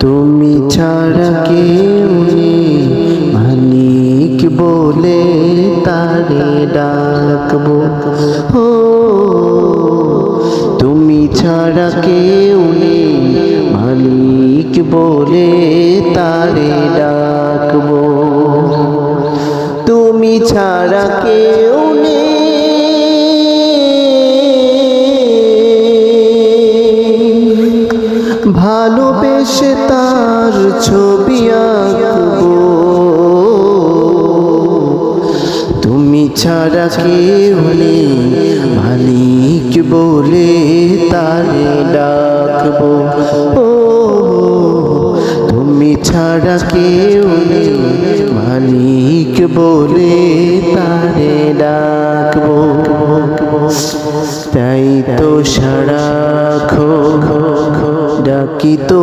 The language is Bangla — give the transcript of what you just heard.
তুমি ছাড়া কেউ নেই মালিক বলে তারে ডাকবো। ও তুমি ছাড়া কেউ নেই মালিক বলে তারে ডাকবো। তুমি ছাড়া কেউ নেই ভালোবেসে তার ছবি আঁকবো। তুমি ছাড়া কেউ নেই মালিক বলে তারে ডাকবো। ও তুমি ছাড়া কেউ নেই মালিক বলে তারে ডাকবো। তাই তো সারাক্ষণ ডাকি তো